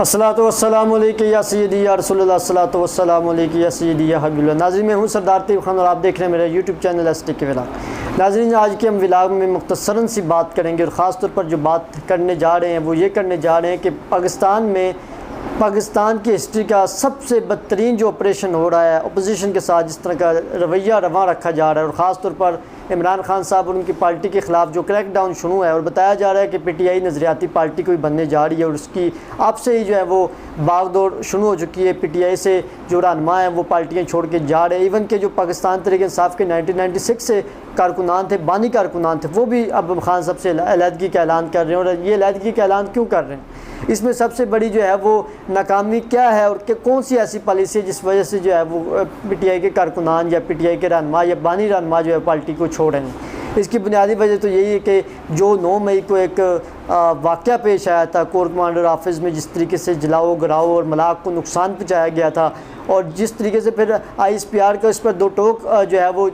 अस्सलातु वस्सलामु अलैका या सय्यदी या रसूलल्लाह, अस्सलातु वस्सलामु अलैका या सय्यदी या हबीबल्लाह। नाज़रीन, मैं हूँ सरदार तैयब खान और आप देख रहे हैं मेरा यूट्यूब चैनल एसटी के व्लॉग। नाज़रीन, आज के हम व्लॉग में मुख्तसरन सी बात करेंगे और ख़ास तौर पर जो बात करने जा रहे हैं वो ये करने जा रहे हैं कि पाकिस्तान की हिस्ट्री का सबसे बदतरीन जो ऑपरेशन हो रहा है, अपोजिशन के साथ जिस तरह का रवैया रवां रखा जा रहा है और ख़ास तौर पर इमरान खान साहब और उनकी पार्टी के ख़िलाफ़ जो क्रैकडाउन शुरू है और बताया जा रहा है कि पीटीआई नज़रियाती पार्टी कोई बनने जा रही है और उसकी आपसे ही जो है वो भागदौड़ शुरू हो चुकी है। पीटीआई से जो रहनुमा हैं वो पार्टियाँ छोड़ के जा रहे हैं। इवन के जो पाकिस्तान तहरीक इंसाफ के 1996 से कारकुनान थे, बानी कारकुनान थे, वो भी अब खान साहब से अलहदगी का ऐलान कर रहे हैं। और ये अलहदगी का ऐलान क्यों कर रहे हैं, इसमें सबसे बड़ी जो है वो नाकामी क्या है और कौन सी ऐसी पॉलिसी है जिस वजह से जो है वो पीटीआई के कारकुनान या पीटीआई के रहनुमा या बानी रहनुमा जो है पार्टी को छोड़ रहे हैं। इसकी बुनियादी वजह तो यही है कि जो 9 मई को एक वाक़या पेश आया था कोर कमांडर ऑफिस में, जिस तरीके से जलाओ गिराओ और मलाक को नुकसान पहुँचाया गया था और जिस तरीके से फिर ISPR का इस पर दो टोक जो है वो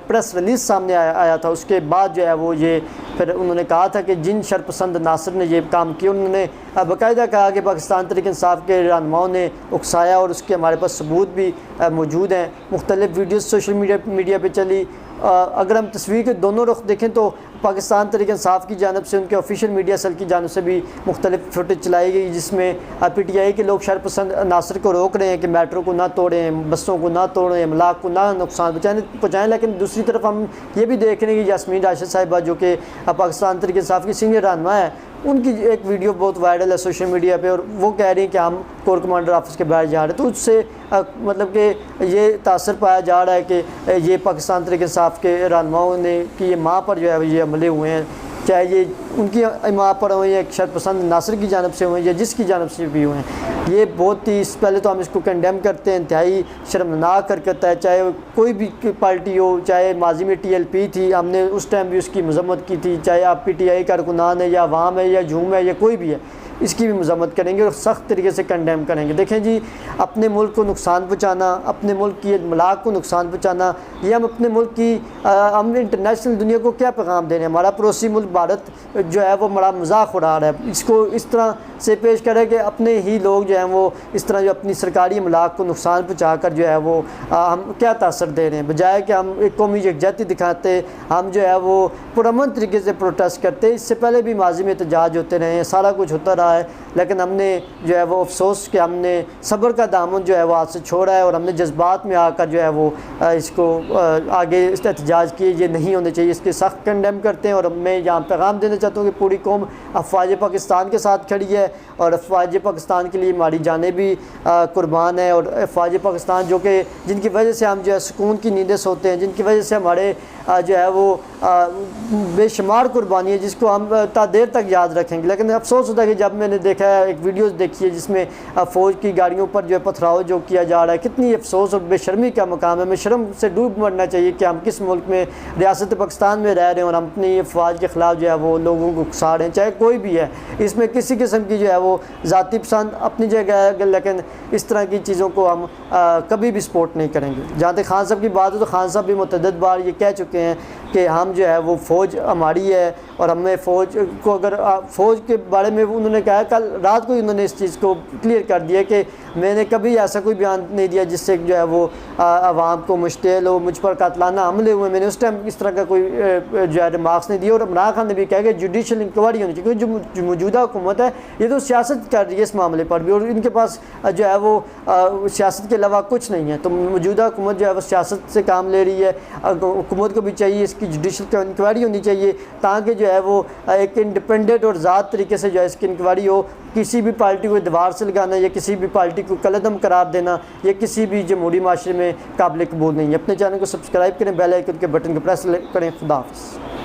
प्रेस रिलीज़ सामने आया था। उसके बाद जो है वो ये फिर उन्होंने कहा था कि जिन शरपसंद नासिर ने ये काम किया, उन्होंने बाकायदा कहा कि पाकिस्तान तहरीक इंसाफ के रहनुमाओं ने उकसाया और उसके हमारे पास सबूत भी मौजूद हैं। मुख्तलिफ़ वीडियोज़ सोशल मीडिया पर चली। अगर हम तस्वीर के दोनों रुख देखें तो पाकिस्तान तहरीक इंसाफ की जानब से उनके ऑफिशियल मीडिया सेल की जानब से भी मुख्तलिफ फुटेज चलाई गई जिसमें पीटीआई के लोग शरपसंद नासिर को रोक रहे हैं कि मेट्रो को ना तोड़ें, बसों को ना तोड़ें, मलाक को ना नुकसान पहुँचाएँ। लेकिन दूसरी तरफ हम ये भी देख रहे हैं कि यास्मीन राशिद साहिबा जो कि पाकिस्तान तहरीक इंसाफ की सीनियर रहनुमा है, उनकी एक वीडियो बहुत वायरल है सोशल मीडिया पे और वो कह रही हैं कि हम कोर कमांडर ऑफिस के बाहर जा रहे हैं। तो उससे मतलब कि ये तासर पाया जा रहा है कि ये पाकिस्तान तहरीक इंसाफ के रहनुमाओं ने कि ये माँ पर जो है ये हमले हुए हैं, चाहे ये उनकी माँ पर हुए या शरपसंद नासिर की जानब से हुए या जिसकी जानब से भी हुए हैं। ये बहुत ही पहले तो हम इसको कंडेम करते हैं, इंतहाई शर्मनाक हरकत है। चाहे कोई भी पार्टी हो, चाहे माजी में TLP थी, हमने उस टाइम भी उसकी मजम्मत की थी, चाहे आप PTI कारकुनान है या अवाम है या झूम है या कोई भी है, इसकी भी मजम्मत करेंगे और सख्त तरीके से कंडेम करेंगे। देखें जी, अपने मुल्क को नुकसान पहुँचाना, अपने मुल्क की मलाक को नुकसान पहुँचाना, ये हम अपने मुल्क की हम इंटरनेशनल दुनिया को क्या पैगाम दे रहे हैं। हमारा पड़ोसी मुल्क भारत जो है वो बड़ा मजाक उड़ा रहा है, इसको इस तरह से पेश करें कि अपने ही लोग जो हैं वो इस तरह जो अपनी सरकारी मलाक को नुकसान पहुँचा कर जो है वो हम क्या तासर दे रहे हैं। बजाय कि हम एक कौमी यकजहती दिखाते, हम जो है वो पुरअमन तरीके से प्रोटेस्ट करते। इससे पहले भी माजी में एहतजाज होते रहे हैं, सारा कुछ होता रहा है, लेकिन हमने जो है वो अफसोस कि हमने सब्र का दामन जो है वो हाथ से छोड़ा है और हमने जज्बात में आकर जो है वो इसको आगे एहतजाज किए। ये नहीं होने चाहिए, इसके सख्त कंडेम करते हैं। और मैं यहाँ पैगाम देना चाहता हूँ कि पूरी कौम अफवाज पाकिस्तान के साथ खड़ी है और अफवाज पाकिस्तान के लिए हमारी जानें भी कुर्बान है। और अफवाज पाकिस्तान जो कि जिनकी वजह से हम जो है सुकून की नींदें सोते हैं, जिनकी वजह से हमारे जो है वो बेशुमार कुर्बानी है जिसको हम देर तक याद रखेंगे। लेकिन अफसोस होता है कि जब मैंने देखा है, एक वीडियोस देखी है जिसमें फ़ौज की गाड़ियों पर जो है पथराव जो किया जा रहा है, कितनी अफसोस और बेशर्मी का मकाम है। हमें शर्म से डूब मरना चाहिए कि हम किस मुल्क में, रियासत पाकिस्तान में रह रहे हैं और हम अपनी अफवाज के ख़िलाफ़ जो है वो लोगों को उकसा रहे हैं, चाहे कोई भी है। इसमें किसी किस्म की जो है वो ज़ाती पसंद अपनी जगह है, लेकिन इस तरह की चीज़ों को हम कभी भी सपोर्ट नहीं करेंगे। जहाँ तक खान साहब की बात है तो खान साहब भी मुतअद्दिद बार ये कह चुके हैं कि हम जो है वो फ़ौज हमारी है और हमें फ़ौज को अगर फ़ौज के बारे में उन्होंने कहा, कल रात को ही उन्होंने इस चीज़ को क्लियर कर दिया कि मैंने कभी ऐसा कोई बयान नहीं दिया जिससे जो है वो आवाम को मुश्तिल हो, मुझ पर कातलाना हमले हुए, मैंने उस टाइम इस तरह का कोई जो है रिमार्क्स नहीं दिया। और इमरान खान ने भी कहा कि जुडिशल इंक्वायरी होनी चाहिए, क्योंकि जो मौजूदा हुकूमत है ये तो सियासत कर रही है इस मामले पर भी और इनके पास जो है वो सियासत के अलावा कुछ नहीं है। तो मौजूदा हुकूमत जो है वो सियासत से काम ले रही है। हुकूमत को भी चाहिए इसकी जुडिशल इंक्वायरी होनी चाहिए ताकि जो है वो एक इंडिपेंडेंट और ज़ात तरीके से जो है इसकी इंक्वायरी हो। किसी भी पार्टी को दीवार से लगाना या किसी भी पार्टी को कलअदम करार देना या किसी भी जमहूरी माशरे में काबिल कबूल नहीं है। अपने चैनल को सब्सक्राइब करें, बेल आइकन के बटन को प्रेस करें। खुदा हाफ़िज़।